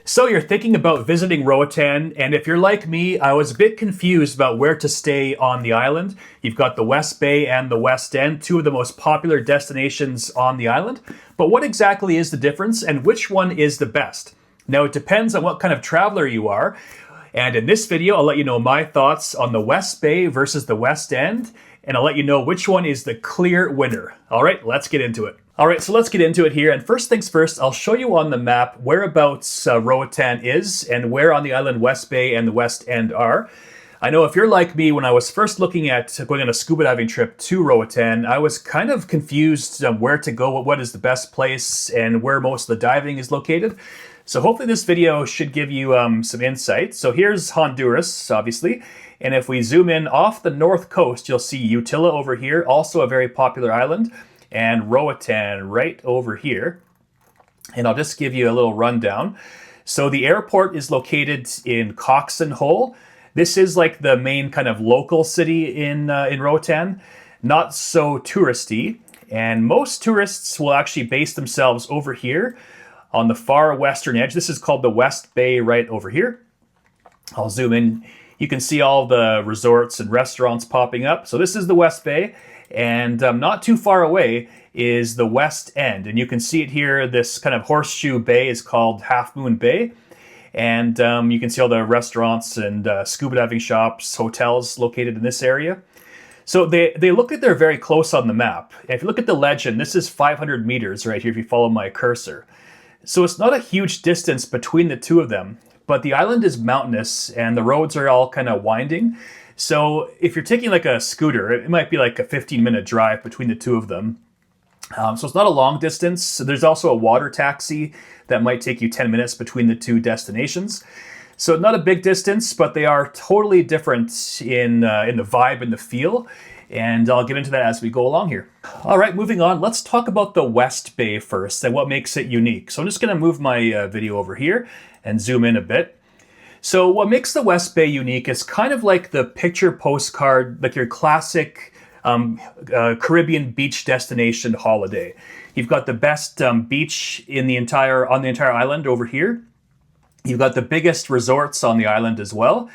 So you're thinking about visiting Roatan, and if you're like me, I was a bit confused about where to stay on the island. You've got the West Bay and the West End, two of the most popular destinations on the island. But what exactly is the difference, and which one is the best? Now, it depends on what kind of traveler you are. And in this video, I'll let you know my thoughts on the West Bay versus the West End, and I'll let you know which one is the clear winner. All right, let's get into it. All right, so let's get into it here. And first things first, I'll show you on the map whereabouts Roatan is and where on the island West Bay and the West End are. I know if you're like me, when I was first looking at going on a scuba diving trip to Roatan, I was kind of confused where to go, what is the best place, and where most of the diving is located. So hopefully this video should give you some insight. So here's Honduras, obviously. And if we zoom in off the north coast, you'll see Utila over here, also a very popular island, and Roatan right over here. And I'll just give you a little rundown. So the airport is located in Coxon Hole. This is like the main kind of local city in Roatan, not so touristy. And most tourists will actually base themselves over here on the far western edge. This is called the West Bay right over here. I'll zoom in. You can see all the resorts and restaurants popping up. So this is the West Bay, and not too far away is the West End. And you can see it here. This kind of horseshoe bay is called Half Moon Bay. And you can see all the restaurants and scuba diving shops, hotels located in this area. So they look like they're very close on the map. And if you look at the legend, this is 500 meters right here if you follow my cursor. So it's not a huge distance between the two of them. But the island is mountainous and the roads are all kind of winding. So if you're taking like a scooter, it might be like a 15-minute drive between the two of them. So it's not a long distance. There's also a water taxi that might take you 10 minutes between the two destinations. So not a big distance, but they are totally different in the vibe and the feel. And I'll get into that as we go along here. All right, moving on. Let's talk about the West Bay first and what makes it unique. So I'm just going to move my video over here and zoom in a bit. So what makes the West Bay unique is kind of like the picture postcard, like your classic Caribbean beach destination holiday. You've got the best beach on the entire island over here. You've got the biggest resorts on the island as well.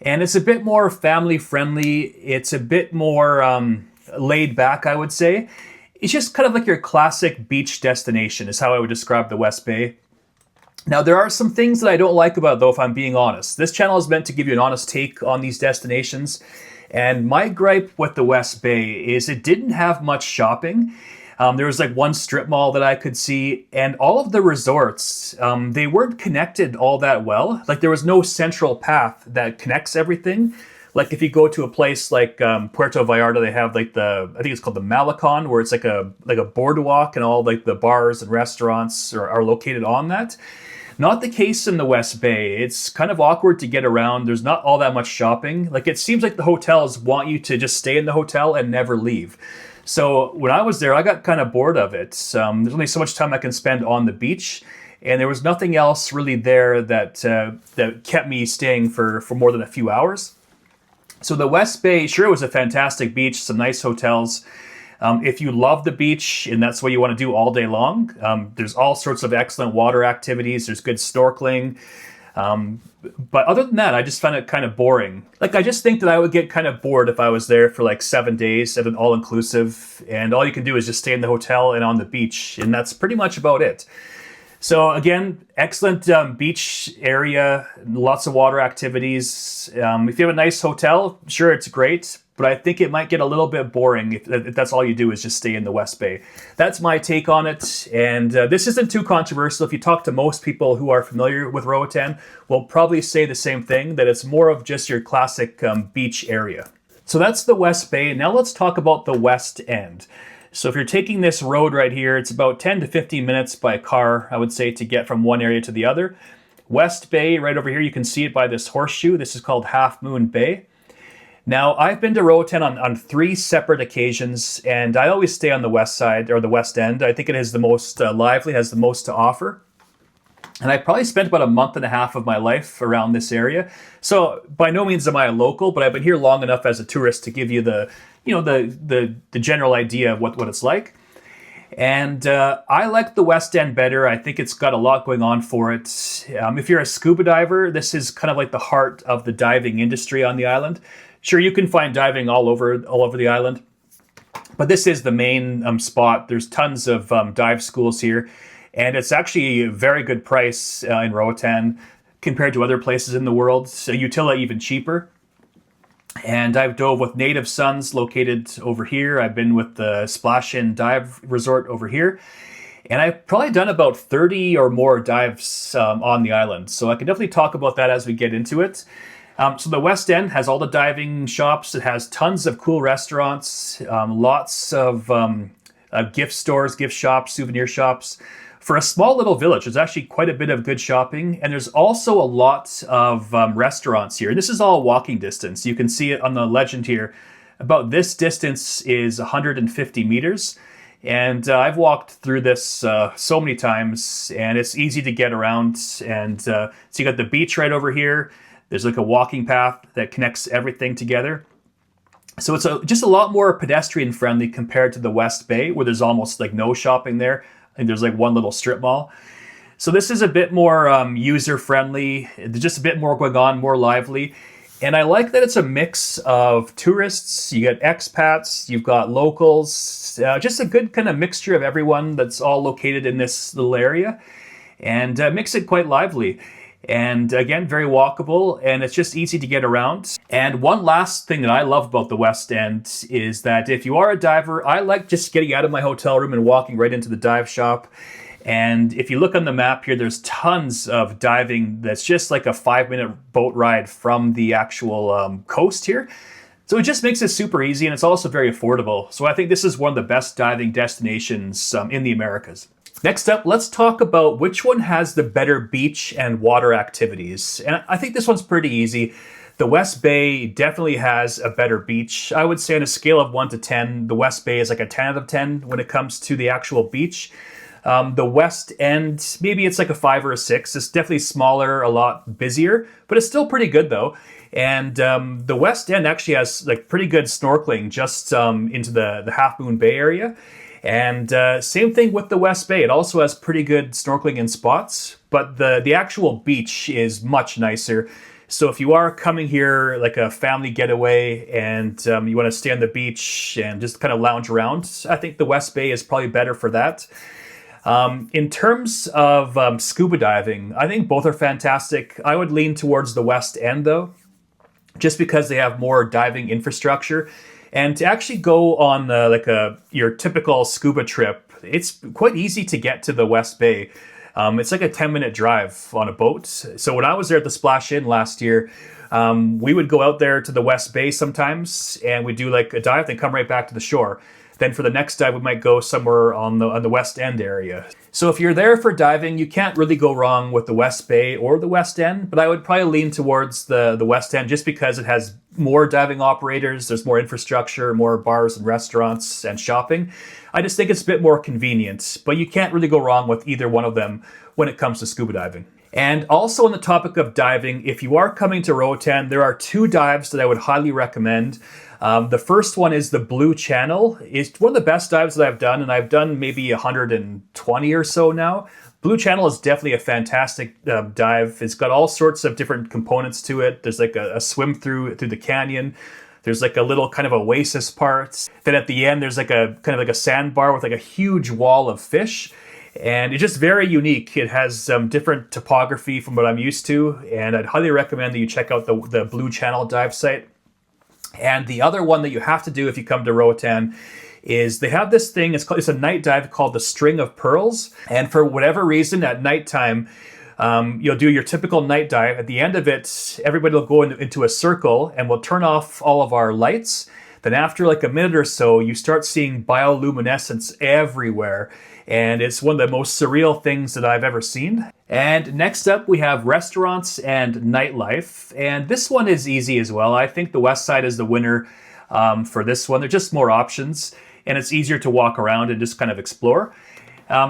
And it's a bit more family friendly. It's a bit more laid back, I would say. It's just kind of like your classic beach destination is how I would describe the West Bay. Now, there are some things that I don't like about it, though, if I'm being honest. This channel is meant to give you an honest take on these destinations. And my gripe with the West Bay is it didn't have much shopping. There was like one strip mall that I could see, and all of the resorts, they weren't connected all that well. Like there was no central path that connects everything. Like if you go to a place like Puerto Vallarta, they have like I think it's called the Malecon, where it's like a boardwalk and all like the bars and restaurants are located on that. Not the case in the West Bay. It's kind of awkward to get around. There's not all that much shopping. Like it seems like the hotels want you to just stay in the hotel and never leave. So when I was there, I got kind of bored of it. There's only so much time I can spend on the beach, and there was nothing else really there that kept me staying for more than a few hours. So the West Bay, sure, it was a fantastic beach, some nice hotels. If you love the beach and that's what you want to do all day long, there's all sorts of excellent water activities. There's good snorkeling. But other than that, I just found it kind of boring. Like, I just think that I would get kind of bored if I was there for like 7 days at an all-inclusive, and all you can do is just stay in the hotel and on the beach, and that's pretty much about it. So again, excellent beach area, lots of water activities. If you have a nice hotel, sure, it's great, but I think it might get a little bit boring if that's all you do is just stay in the West Bay. That's my take on it, and this isn't too controversial. If you talk to most people who are familiar with Roatan, will probably say the same thing, that it's more of just your classic beach area. So that's the West Bay. Now let's talk about the West End. So if you're taking this road right here, it's about 10 to 15 minutes by car, I would say, to get from one area to the other. West Bay, right over here, you can see it by this horseshoe. This is called Half Moon Bay. Now, I've been to Roatan on 3 separate occasions, and I always stay on the west side, or the West End. I think it is the most lively, has the most to offer. And I probably spent about a month and a half of my life around this area. So by no means am I a local, but I've been here long enough as a tourist to give you the general idea of what it's like. And I like the West End better. I think it's got a lot going on for it. If you're a scuba diver, this is kind of like the heart of the diving industry on the island. Sure, you can find diving all over the island, but this is the main spot. There's tons of dive schools here, and it's actually a very good price in Roatan compared to other places in the world. So Utila even cheaper. And I've dove with Native Suns located over here. I've been with the Splash In Dive Resort over here. And I've probably done about 30 or more dives on the island. So I can definitely talk about that as we get into it. So the West End has all the diving shops. It has tons of cool restaurants, lots of gift stores, gift shops, souvenir shops. For a small little village, there's actually quite a bit of good shopping, and there's also a lot of restaurants here. And this is all walking distance. You can see it on the legend here. About this distance is 150 meters. And I've walked through this so many times, and it's easy to get around. And so you got the beach right over here. There's like a walking path that connects everything together. So it's just a lot more pedestrian friendly compared to the West Bay, where there's almost like no shopping there. And there's like one little strip mall. So this is a bit more user friendly. There's just a bit more going on, more lively. And I like that it's a mix of tourists, you get expats, you've got locals, just a good kind of mixture of everyone that's all located in this little area, and makes it quite lively. And again, very walkable, and it's just easy to get around. And one last thing that I love about the West End is that if you are a diver, I like just getting out of my hotel room and walking right into the dive shop. And if you look on the map here, there's tons of diving that's just like a 5-minute boat ride from the actual coast here. So it just makes it super easy, and it's also very affordable. So I think this is one of the best diving destinations in the Americas. Next up, let's talk about which one has the better beach and water activities. And I think this one's pretty easy. The West Bay definitely has a better beach. I would say on a scale of 1 to 10, the West Bay is like a 10 out of 10 when it comes to the actual beach. The West End, maybe it's like a 5 or a 6. It's definitely smaller, a lot busier, but it's still pretty good though. And the West End actually has like pretty good snorkeling just into the Half Moon Bay area. And same thing with the West Bay. It also has pretty good snorkeling in spots, but the actual beach is much nicer. So if you are coming here like a family getaway and you want to stay on the beach and just kind of lounge around, I think the West Bay is probably better for that. In terms of scuba diving, I think both are fantastic. I would lean towards the West End though, just because they have more diving infrastructure. And to actually go on your typical scuba trip, it's quite easy to get to the West Bay. It's like a 10-minute drive on a boat. So when I was there at the Splash In last year, we would go out there to the West Bay sometimes, and we'd do like a dive, then come right back to the shore. Then for the next dive, we might go somewhere on the West End area. So if you're there for diving, you can't really go wrong with the West Bay or the West End, but I would probably lean towards the West End just because it has more diving operators, there's more infrastructure, more bars and restaurants and shopping. I just think it's a bit more convenient, but you can't really go wrong with either one of them when it comes to scuba diving. And also on the topic of diving, if you are coming to Roatan, there are 2 dives that I would highly recommend. The first one is the Blue Channel. It's one of the best dives that I've done, and I've done maybe 120 or so now. Blue Channel is definitely a fantastic dive. It's got all sorts of different components to it. There's like a swim through the canyon. There's like a little kind of oasis part. Then at the end, there's like a kind of like a sandbar with like a huge wall of fish. And it's just very unique. It has different topography from what I'm used to. And I'd highly recommend that you check out the Blue Channel dive site. And the other one that you have to do if you come to Roatan is they have this thing, it's a night dive called the String of Pearls. And for whatever reason, at nighttime, you'll do your typical night dive. At the end of it, everybody will go into a circle and we'll turn off all of our lights. Then after like a minute or so, you start seeing bioluminescence everywhere. And it's one of the most surreal things that I've ever seen. And next up, we have restaurants and nightlife. And this one is easy as well. I think the West Side is the winner for this one. There's just more options, and it's easier to walk around and just kind of explore.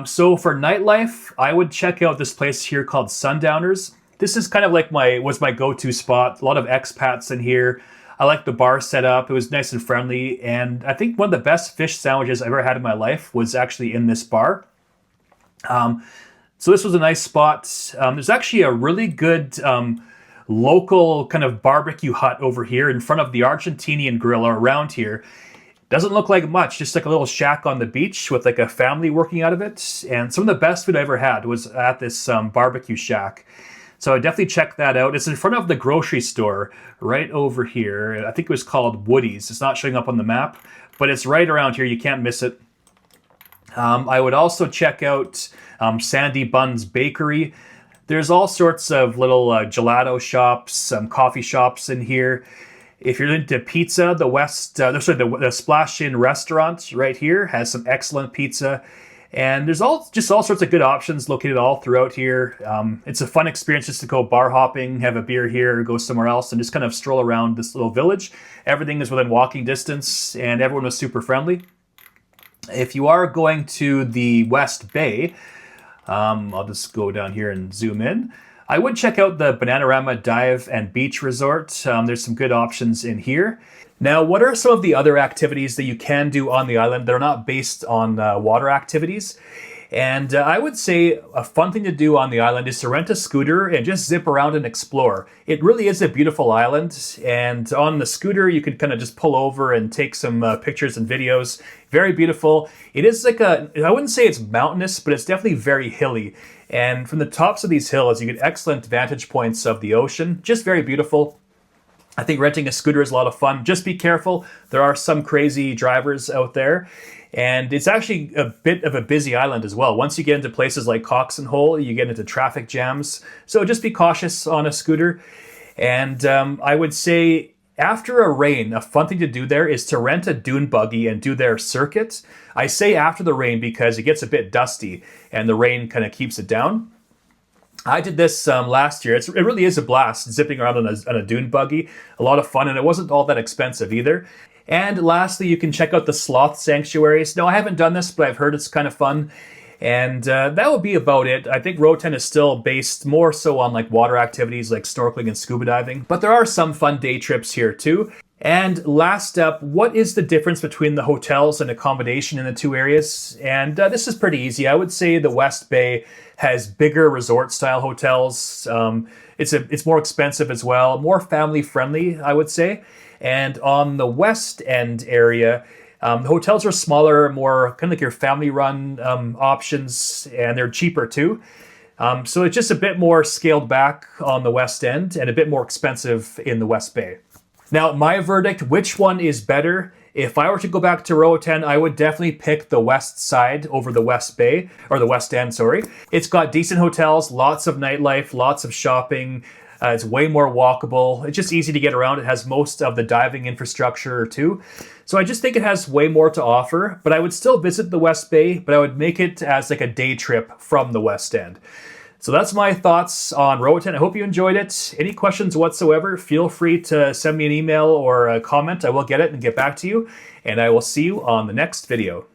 So for nightlife, I would check out this place here called Sundowners. This is kind of like was my go-to spot. A lot of expats in here. I like the bar setup. It was nice and friendly. And I think one of the best fish sandwiches I've ever had in my life was actually in this bar. So this was a nice spot. There's actually a really good local kind of barbecue hut over here in front of the Argentinian grill, or around here. Doesn't look like much, just like a little shack on the beach with like a family working out of it. And some of the best food I ever had was at this barbecue shack. So I definitely check that out. It's in front of the grocery store right over here. I think it was called Woody's. It's not showing up on the map, but it's right around here. You can't miss it. I would also check out Sandy Buns Bakery. There's all sorts of little gelato shops, some coffee shops in here. If you're into pizza, the Splash In restaurant right here has some excellent pizza. And there's all sorts of good options located all throughout here. It's a fun experience just to go bar hopping, have a beer here, go somewhere else, and just kind of stroll around this little village. Everything is within walking distance, and everyone was super friendly. If you are going to the West Bay, I'll just go down here and zoom in. I would check out the Bananarama Dive and Beach Resort. There's some good options in here. Now, what are some of the other activities that you can do on the island that are not based on water activities? And I would say a fun thing to do on the island is to rent a scooter and just zip around and explore. It really is a beautiful island, and on the scooter you can kind of just pull over and take some pictures and videos. Very beautiful. It is like I wouldn't say it's mountainous, but it's definitely very hilly. And from the tops of these hills, you get excellent vantage points of the ocean. Just very beautiful. I think renting a scooter is a lot of fun. Just be careful. There are some crazy drivers out there. And it's actually a bit of a busy island as well. Once you get into places like Cox and Hole, you get into traffic jams. So just be cautious on a scooter. And I would say after a rain, a fun thing to do there is to rent a dune buggy and do their circuit. I say after the rain because it gets a bit dusty and the rain kind of keeps it down. I did this last year. It really is a blast zipping around on a dune buggy. A lot of fun, and it wasn't all that expensive either. And lastly, you can check out the sloth sanctuaries. No, I haven't done this, but I've heard it's kind of fun. And that would be about it. I think Roatan is still based more so on like water activities like snorkeling and scuba diving. But there are some fun day trips here too. And last up, what is the difference between the hotels and accommodation in the two areas? And this is pretty easy. I would say the West Bay has bigger resort-style hotels. It's more expensive as well, more family-friendly, I would say. And on the West End area, the hotels are smaller, more kind of like your family-run options, and they're cheaper too. So it's just a bit more scaled back on the West End and a bit more expensive in the West Bay. Now, my verdict, which one is better? If I were to go back to Roatan, I would definitely pick the West Side over the West Bay, or the West End, sorry. It's got decent hotels, lots of nightlife, lots of shopping. It's way more walkable. It's just easy to get around. It has most of the diving infrastructure too. So I just think it has way more to offer, but I would still visit the West Bay, but I would make it as like a day trip from the West End. So that's my thoughts on Roatan. I hope you enjoyed it. Any questions whatsoever, feel free to send me an email or a comment. I will get it and get back to you, and I will see you on the next video.